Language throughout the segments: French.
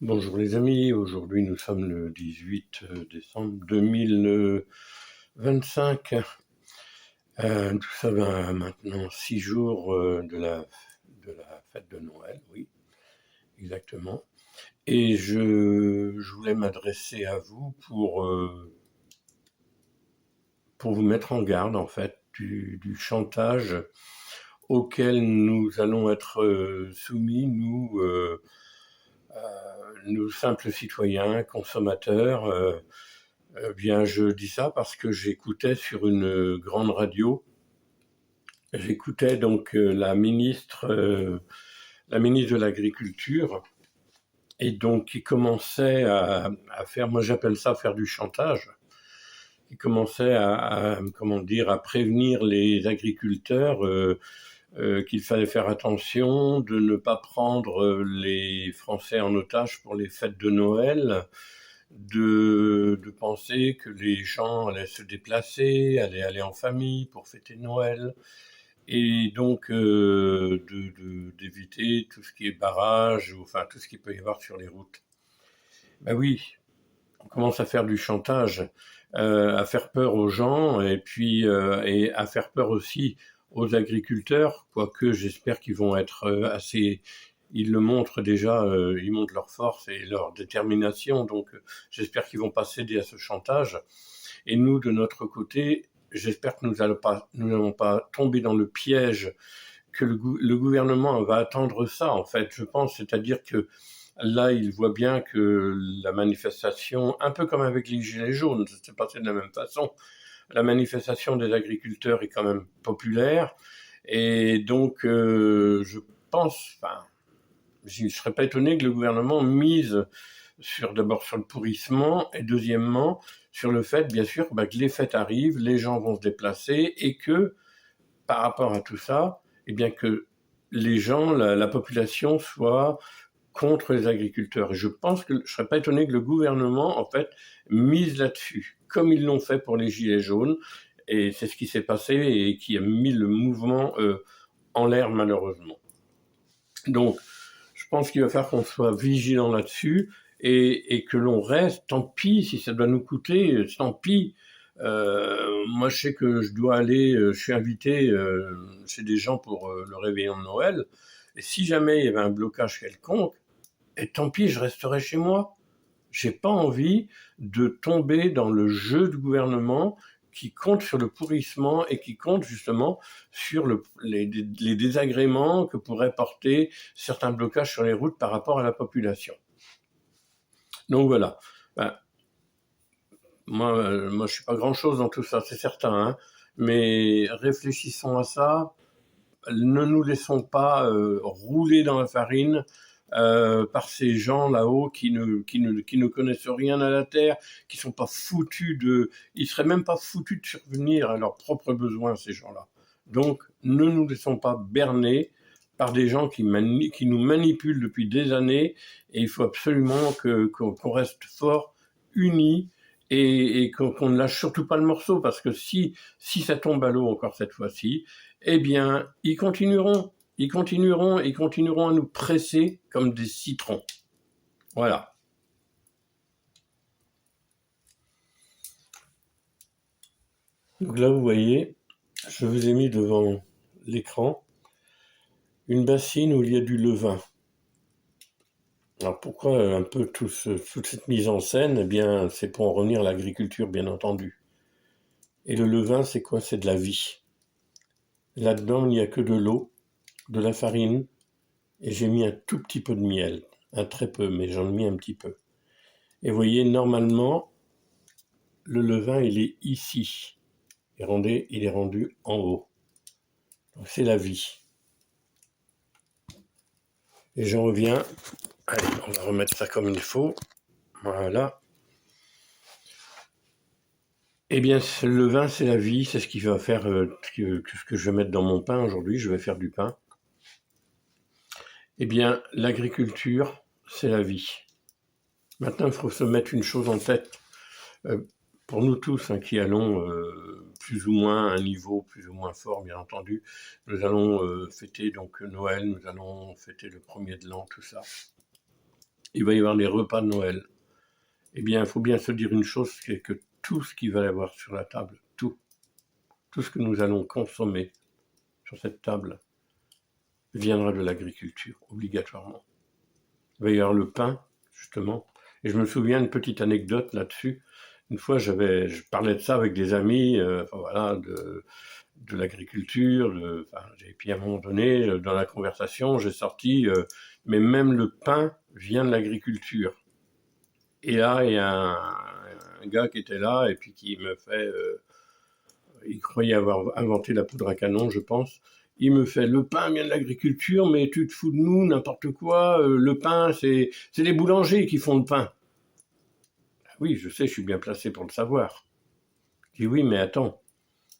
Bonjour les amis, aujourd'hui nous sommes le 18 décembre 2025. Tout ça va maintenant 6 jours de la fête de Noël, oui, exactement. Et je voulais m'adresser à vous pour vous mettre en garde en fait du chantage auquel nous allons être soumis, nous simples citoyens, consommateurs. Bien, je dis ça parce que j'écoutais sur une grande radio, j'écoutais donc la ministre de l'Agriculture, et donc qui commençait à faire, moi j'appelle ça faire du chantage, qui commençait comment dire, à prévenir les agriculteurs qu'il fallait faire attention de ne pas prendre les Français en otage pour les fêtes de Noël, de penser que les gens allaient se déplacer, allaient aller en famille pour fêter Noël, et donc d'éviter tout ce qui est barrage, ou enfin tout ce qu'il peut y avoir sur les routes. Ben oui, on commence à faire du chantage, à faire peur aux gens, et puis et à faire peur aussi aux agriculteurs, quoique j'espère qu'ils vont être assez. Ils le montrent déjà, ils montrent leur force et leur détermination, donc j'espère qu'ils vont pas céder à ce chantage. Et nous, de notre côté, j'espère que nous n'allons pas tomber dans le piège que le gouvernement va attendre ça, en fait, je pense, c'est-à-dire que là, il voit bien que la manifestation, un peu comme avec les Gilets jaunes, ça s'est passé de la même façon, la manifestation des agriculteurs est quand même populaire, et donc je pense, enfin, je ne serais pas étonné que le gouvernement mise d'abord sur le pourrissement, et deuxièmement sur le fait, bien sûr, que les fêtes arrivent, les gens vont se déplacer, et que par rapport à tout ça, eh bien que les gens, la population soit contre les agriculteurs. Et je pense que je ne serais pas étonné que le gouvernement, en fait, mise là-dessus, comme ils l'ont fait pour les Gilets jaunes, et c'est ce qui s'est passé et qui a mis le mouvement en l'air, malheureusement. Donc, je pense qu'il va falloir qu'on soit vigilant là-dessus, et que l'on reste, tant pis si ça doit nous coûter, tant pis. Moi, je sais que je dois aller, je suis invité chez des gens pour le réveillon de Noël, et si jamais il y avait un blocage quelconque, et tant pis, je resterai chez moi. J'ai pas envie de tomber dans le jeu du gouvernement qui compte sur le pourrissement et qui compte justement sur les désagréments que pourraient porter certains blocages sur les routes par rapport à la population. Donc voilà. Ben, moi, je suis pas grand-chose dans tout ça, c'est certain, hein, mais réfléchissons à ça. Ne nous laissons pas rouler dans la farine par ces gens là-haut qui ne connaissent rien à la terre, qui sont pas foutus ils seraient même pas foutus de survenir à leurs propres besoins, ces gens-là. Donc, ne nous laissons pas berner par des gens qui nous manipulent depuis des années, et il faut absolument qu'on reste fort, unis, et qu'on ne lâche surtout pas le morceau, parce que si ça tombe à l'eau encore cette fois-ci, eh bien, ils continueront à nous presser comme des citrons. Voilà. Donc là, vous voyez, je vous ai mis devant l'écran une bassine où il y a du levain. Alors pourquoi un peu toute cette mise en scène? Eh bien, c'est pour en revenir à l'agriculture, bien entendu. Et le levain, c'est quoi? C'est de la vie. Là-dedans, il n'y a que de l'eau, de la farine, et j'ai mis un tout petit peu de miel. Un très peu, mais j'en ai mis un petit peu. Et vous voyez, normalement, le levain, il est ici. Il est rendu en haut. Donc c'est la vie. Et j'en reviens. Allez, on va remettre ça comme il faut. Voilà. Eh bien, le levain, c'est la vie. C'est ce qui va faire ce que je vais mettre dans mon pain aujourd'hui. Je vais faire du pain. Eh bien, l'agriculture, c'est la vie. Maintenant, il faut se mettre une chose en tête. Pour nous tous qui allons plus ou moins à un niveau plus ou moins fort, bien entendu, nous allons fêter donc Noël, nous allons fêter le premier de l'an, tout ça. il va y avoir des repas de Noël. Eh bien, il faut bien se dire une chose, c'est que tout ce qu'il va y avoir sur la table, tout ce que nous allons consommer sur cette table, viendra de l'agriculture, obligatoirement. Il va y avoir le pain, justement. Et je me souviens d'une petite anecdote là-dessus. Une fois, je parlais de ça avec des amis, voilà, de l'agriculture. Et puis à un moment donné, dans la conversation, j'ai sorti, mais même le pain vient de l'agriculture. Et là, il y a un gars qui était là et puis qui me fait, il croyait avoir inventé la poudre à canon, je pense. Il me fait, le pain vient de l'agriculture, mais tu te fous de nous, n'importe quoi. Le pain, c'est les boulangers qui font le pain. Oui, je sais, je suis bien placé pour le savoir. Je dis oui, mais attends,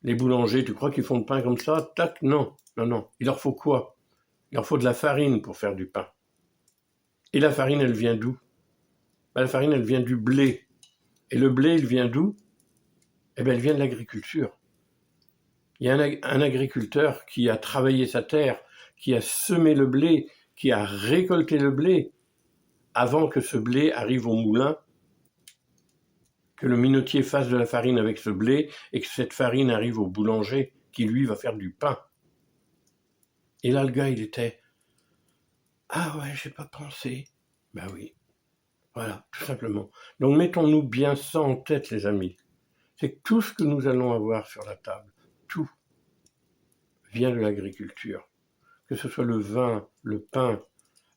les boulangers, tu crois qu'ils font le pain comme ça? Tac, non, non, non. Il leur faut quoi? Il leur faut de la farine pour faire du pain. Et la farine, elle vient d'où? La farine, elle vient du blé. Et le blé, il vient d'où? Eh bien, elle vient de l'agriculture. Il y a un agriculteur qui a travaillé sa terre, qui a semé le blé, qui a récolté le blé, avant que ce blé arrive au moulin, que le minotier fasse de la farine avec ce blé, et que cette farine arrive au boulanger, qui lui va faire du pain. Et là, le gars, il était, ah ouais, j'ai pas pensé. Ben oui, voilà, tout simplement. Donc mettons-nous bien ça en tête, les amis. C'est que tout ce que nous allons avoir sur la table, tout vient de l'agriculture. Que ce soit le vin, le pain,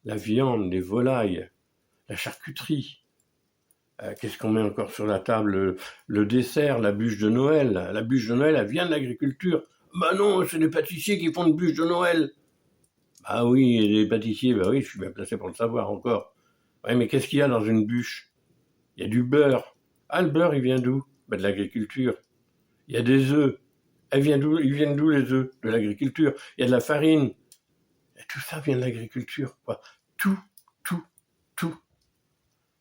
la viande, les volailles, la charcuterie. Qu'est-ce qu'on met encore sur la table? Le dessert, la bûche de Noël. La bûche de Noël, elle vient de l'agriculture. Bah non, c'est les pâtissiers qui font une bûche de Noël. Ah oui, et les pâtissiers, bah oui, je suis bien placé pour le savoir encore. Ouais, mais qu'est-ce qu'il y a dans une bûche? Il y a du beurre. Ah, le beurre, il vient d'où? Bah, de l'agriculture. Il y a des œufs. Ils viennent d'où les œufs? De l'agriculture. Il y a de la farine. Et tout ça vient de l'agriculture, quoi. Tout, tout, tout.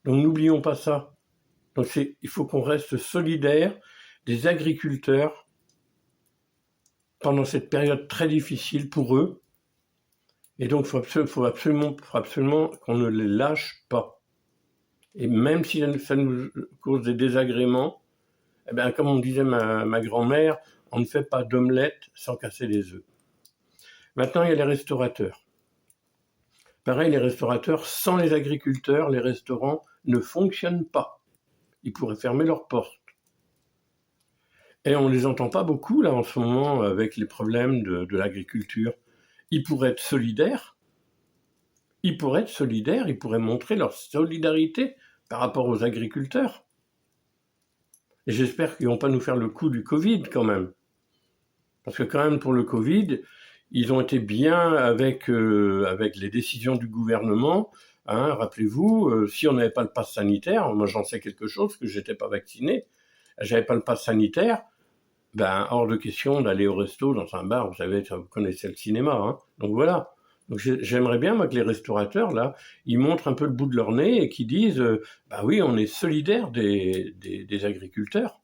Donc n'oublions pas ça. Donc il faut qu'on reste solidaire des agriculteurs pendant cette période très difficile pour eux. Et donc il faut absolument qu'on ne les lâche pas. Et même si ça nous cause des désagréments, eh bien, comme on disait ma grand-mère, on ne fait pas d'omelette sans casser les œufs. Maintenant, il y a les restaurateurs. Pareil, les restaurateurs, sans les agriculteurs, les restaurants ne fonctionnent pas. Ils pourraient fermer leurs portes. Et on ne les entend pas beaucoup, là, en ce moment, avec les problèmes de l'agriculture. Ils pourraient être solidaires. Ils pourraient montrer leur solidarité par rapport aux agriculteurs. Et j'espère qu'ils ne vont pas nous faire le coup du Covid, quand même. Parce que quand même, pour le Covid, ils ont été bien avec les décisions du gouvernement. Hein, rappelez-vous, si on n'avait pas le pass sanitaire, moi j'en sais quelque chose, que j'étais pas vacciné, j'avais pas le pass sanitaire, ben hors de question d'aller au resto, dans un bar, vous savez, vous connaissez le cinéma, hein. Donc voilà. Donc j'aimerais bien, moi, que les restaurateurs, là, ils montrent un peu le bout de leur nez et qu'ils disent, bah oui, on est solidaires des agriculteurs.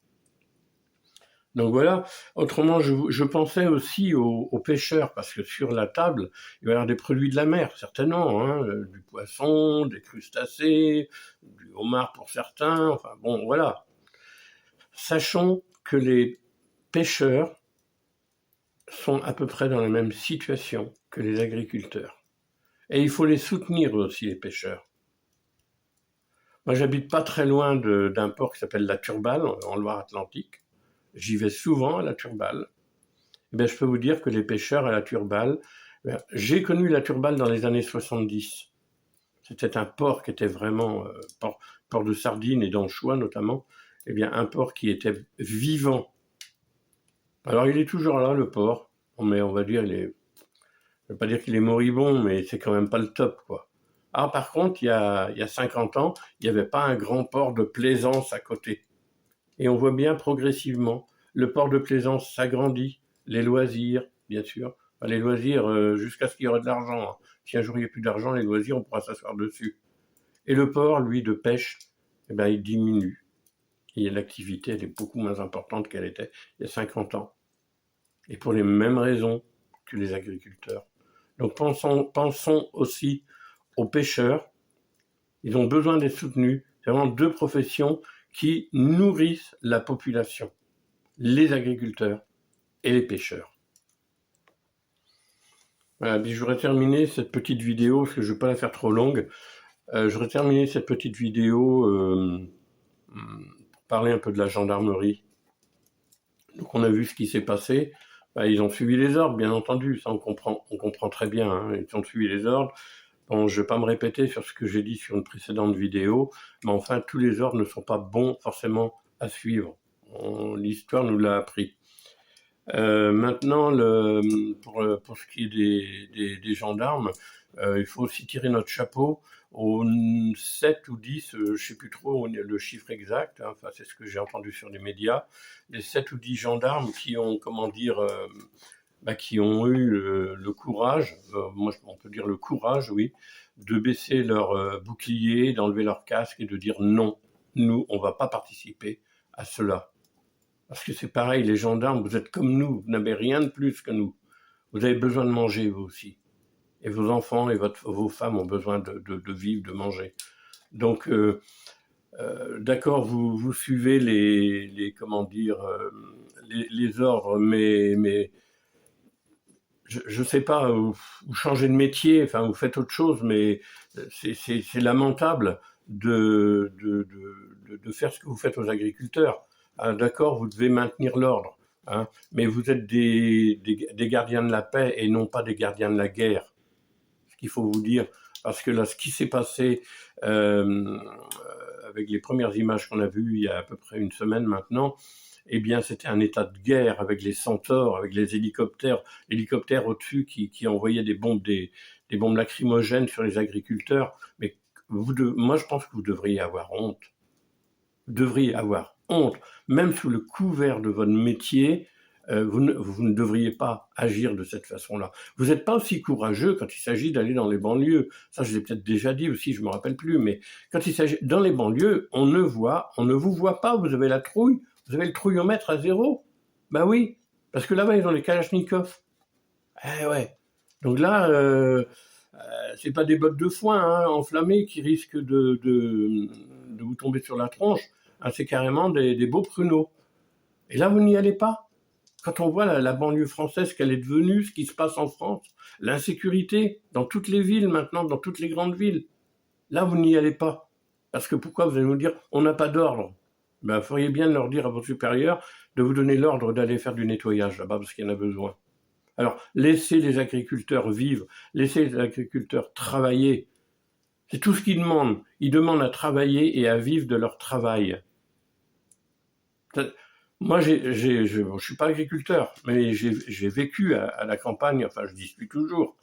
Donc voilà. Autrement, je pensais aussi aux pêcheurs, parce que sur la table, il va y avoir des produits de la mer, certainement, hein, du poisson, des crustacés, du homard pour certains, enfin bon, voilà. Sachons que les pêcheurs sont à peu près dans la même situation que les agriculteurs. Et il faut les soutenir aussi, les pêcheurs. Moi, j'habite pas très loin d'un port qui s'appelle la Turballe, en Loire-Atlantique. J'y vais souvent à la Turballe. Eh bien, je peux vous dire que les pêcheurs à la Turballe, j'ai connu la Turballe dans les années 70. C'était un port qui était vraiment, port de sardines et d'anchois notamment, eh bien, un port qui était vivant. Alors, il est toujours là, le port, mais on va dire, je ne veux pas dire qu'il est moribond, mais c'est quand même pas le top, quoi. Ah, par contre, il y a 50 ans, il n'y avait pas un grand port de plaisance à côté. Et on voit bien progressivement, le port de plaisance s'agrandit, les loisirs, bien sûr. Enfin, les loisirs, jusqu'à ce qu'il y aurait de l'argent. Hein. Si un jour il n'y a plus d'argent, les loisirs, on pourra s'asseoir dessus. Et le port, lui, de pêche, eh ben, il diminue. Et l'activité, elle est beaucoup moins importante qu'elle était il y a 50 ans. Et pour les mêmes raisons que les agriculteurs. Donc pensons aussi aux pêcheurs, Ils ont besoin d'être soutenus. C'est vraiment deux professions qui nourrissent la population, les agriculteurs et les pêcheurs. Voilà, puis j'aurais terminé cette petite vidéo, parce que je ne vais pas la faire trop longue, j'aurais terminé cette petite vidéo pour parler un peu de la gendarmerie. Donc on a vu ce qui s'est passé. Ils ont suivi les ordres, bien entendu, ça on comprend très bien, hein. Ils ont suivi les ordres. Bon, je ne vais pas me répéter sur ce que j'ai dit sur une précédente vidéo, mais enfin, tous les ordres ne sont pas bons forcément à suivre. L'histoire nous l'a appris. Maintenant, pour ce qui est des gendarmes, il faut aussi tirer notre chapeau aux 7 ou 10, je ne sais plus trop le chiffre exact, hein, enfin, c'est ce que j'ai entendu sur les médias, les 7 ou 10 gendarmes qui ont, qui ont eu le courage, on peut dire le courage, oui, de baisser leur bouclier, d'enlever leur casque et de dire non, nous, on ne va pas participer à cela. Parce que c'est pareil, les gendarmes, vous êtes comme nous, vous n'avez rien de plus que nous. Vous avez besoin de manger, vous aussi. Et vos enfants et vos femmes ont besoin de vivre, de manger. Donc, d'accord, vous suivez les ordres, mais je sais pas, vous changez de métier, enfin, vous faites autre chose, mais c'est lamentable de faire ce que vous faites aux agriculteurs. Ah, d'accord, vous devez maintenir l'ordre, hein, mais vous êtes des gardiens de la paix et non pas des gardiens de la guerre. Ce qu'il faut vous dire, parce que là, ce qui s'est passé avec les premières images qu'on a vues il y a à peu près une semaine maintenant, eh bien, c'était un état de guerre avec les centaures, avec les hélicoptères au-dessus qui envoyaient des bombes lacrymogènes sur les agriculteurs. Mais moi, je pense que vous devriez avoir honte. Vous devriez avoir honte. Même sous le couvert de votre métier, vous ne devriez pas agir de cette façon-là. Vous n'êtes pas aussi courageux quand il s'agit d'aller dans les banlieues. Ça, je l'ai peut-être déjà dit aussi, je ne me rappelle plus. Mais quand il s'agit dans les banlieues, on ne vous voit pas. Vous avez la trouille. Vous avez le trouillomètre à 0. Ben oui, parce que là-bas, ils ont les kalachnikovs. Eh ouais. Donc là, c'est pas des bottes de foin enflammées qui risquent de vous tomber sur la tronche. Hein, c'est carrément des beaux pruneaux. Et là, vous n'y allez pas. Quand on voit la banlieue française, qu'elle est devenue, ce qui se passe en France, l'insécurité dans toutes les villes maintenant, dans toutes les grandes villes, là, vous n'y allez pas. Parce que pourquoi vous allez nous dire, on n'a pas d'ordre? Ben, feriez bien de leur dire à vos supérieurs de vous donner l'ordre d'aller faire du nettoyage là-bas, parce qu'il y en a besoin. Alors, laissez les agriculteurs vivre, laissez les agriculteurs travailler. C'est tout ce qu'ils demandent. Ils demandent à travailler et à vivre de leur travail. Moi, je suis pas agriculteur, mais j'ai vécu à la campagne, enfin, je dis suis toujours.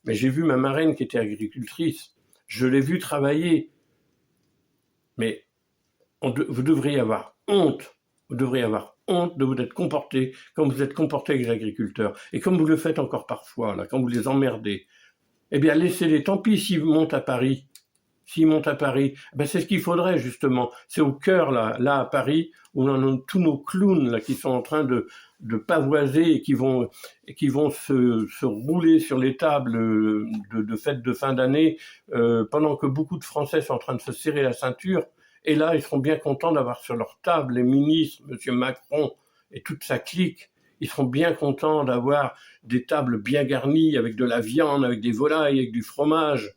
Mais j'ai vu ma marraine qui était agricultrice. Je l'ai vue travailler. Mais vous devriez avoir honte. Vous devriez avoir honte de vous être comporté comme vous êtes comporté avec les agriculteurs. Et comme vous le faites encore parfois, là, quand vous les emmerdez. Eh bien, laissez-les. Tant pis s'ils montent à Paris. S'ils montent à Paris, ben c'est ce qu'il faudrait justement. C'est au cœur, là à Paris, où on a tous nos clowns là, qui sont en train de pavoiser et qui vont se rouler sur les tables de fêtes de fin d'année, pendant que beaucoup de Français sont en train de se serrer la ceinture. Et là, ils seront bien contents d'avoir sur leur table les ministres, M. Macron et toute sa clique. Ils seront bien contents d'avoir des tables bien garnies avec de la viande, avec des volailles, avec du fromage.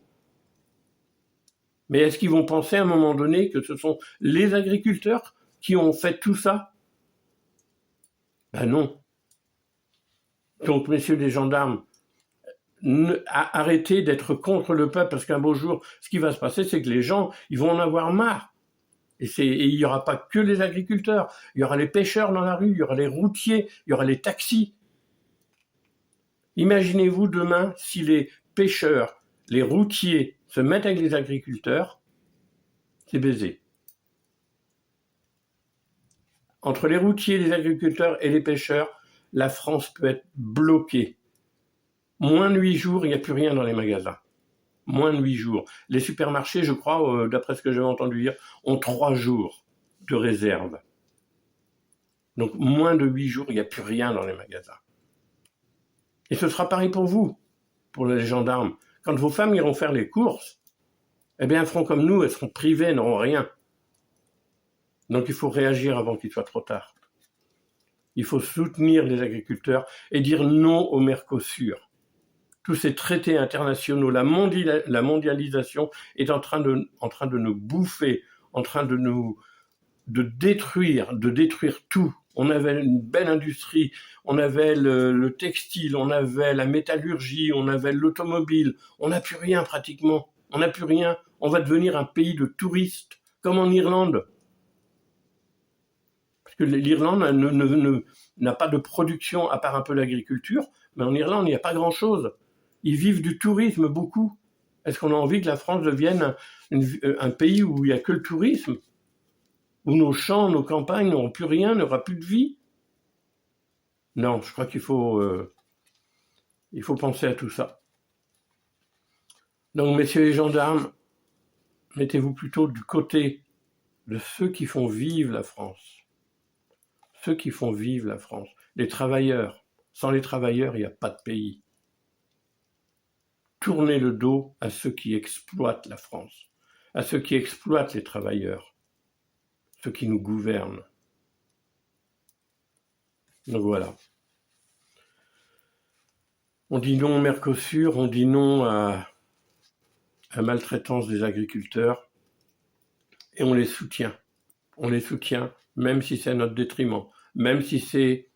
Mais est-ce qu'ils vont penser à un moment donné que ce sont les agriculteurs qui ont fait tout ça? Ben non. Donc, messieurs les gendarmes, arrêtez d'être contre le peuple, parce qu'un beau jour, ce qui va se passer, c'est que les gens, ils vont en avoir marre. Et il n'y aura pas que les agriculteurs, il y aura les pêcheurs dans la rue, il y aura les routiers, il y aura les taxis. Imaginez-vous demain si les pêcheurs, les routiers se mettent avec les agriculteurs, c'est baisé. Entre les routiers, les agriculteurs et les pêcheurs, la France peut être bloquée. Moins de 8 jours, il n'y a plus rien dans les magasins. Moins de 8 jours. Les supermarchés, je crois, d'après ce que j'avais entendu dire, ont 3 jours de réserve. Donc moins de 8 jours, il n'y a plus rien dans les magasins. Et ce sera pareil pour vous, pour les gendarmes. Quand vos femmes iront faire les courses, eh bien, elles feront comme nous, elles seront privées, elles n'auront rien. Donc il faut réagir avant qu'il soit trop tard. Il faut soutenir les agriculteurs et dire non au Mercosur. Tous ces traités internationaux, la mondialisation est en train de nous bouffer, en train de détruire tout. On avait une belle industrie, on avait le textile, on avait la métallurgie, on avait l'automobile. On n'a plus rien pratiquement. On n'a plus rien. On va devenir un pays de touristes, comme en Irlande. Parce que l'Irlande n'a pas de production à part un peu l'agriculture, mais en Irlande, il n'y a pas grand-chose. Ils vivent du tourisme beaucoup. Est-ce qu'on a envie que la France devienne un pays où il n'y a que le tourisme? Où nos champs, nos campagnes n'auront plus rien, n'aura plus de vie? Non, je crois qu'il faut penser à tout ça. Donc, messieurs les gendarmes, mettez-vous plutôt du côté de ceux qui font vivre la France. Ceux qui font vivre la France. Les travailleurs. Sans les travailleurs, il n'y a pas de pays. Tournez le dos à ceux qui exploitent la France, à ceux qui exploitent les travailleurs, ceux qui nous gouvernent. Donc voilà. On dit non au Mercosur, on dit non à la maltraitance des agriculteurs et on les soutient. On les soutient, même si c'est à notre détriment, même si c'est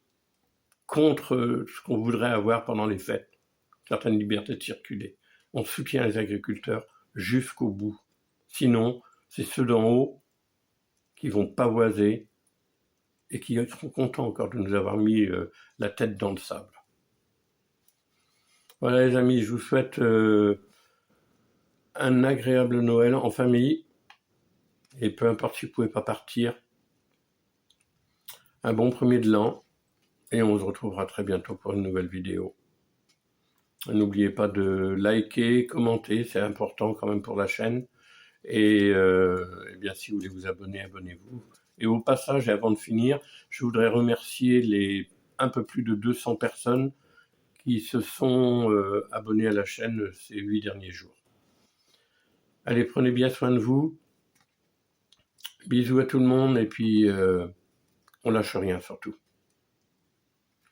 contre ce qu'on voudrait avoir pendant les fêtes, certaines libertés de circuler. On soutient les agriculteurs jusqu'au bout. Sinon, c'est ceux d'en haut qui vont pavoiser et qui seront contents encore de nous avoir mis la tête dans le sable. Voilà les amis, je vous souhaite un agréable Noël en famille, et peu importe si vous ne pouvez pas partir, un bon premier de l'an, et on se retrouvera très bientôt pour une nouvelle vidéo. N'oubliez pas de liker, commenter, c'est important quand même pour la chaîne, et bien si vous voulez vous abonner, abonnez-vous. Et au passage, et avant de finir, je voudrais remercier les un peu plus de 200 personnes qui se sont abonnés à la chaîne ces 8 derniers jours. Allez, prenez bien soin de vous. Bisous à tout le monde et puis on lâche rien surtout.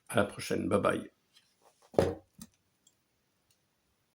À la prochaine, bye bye.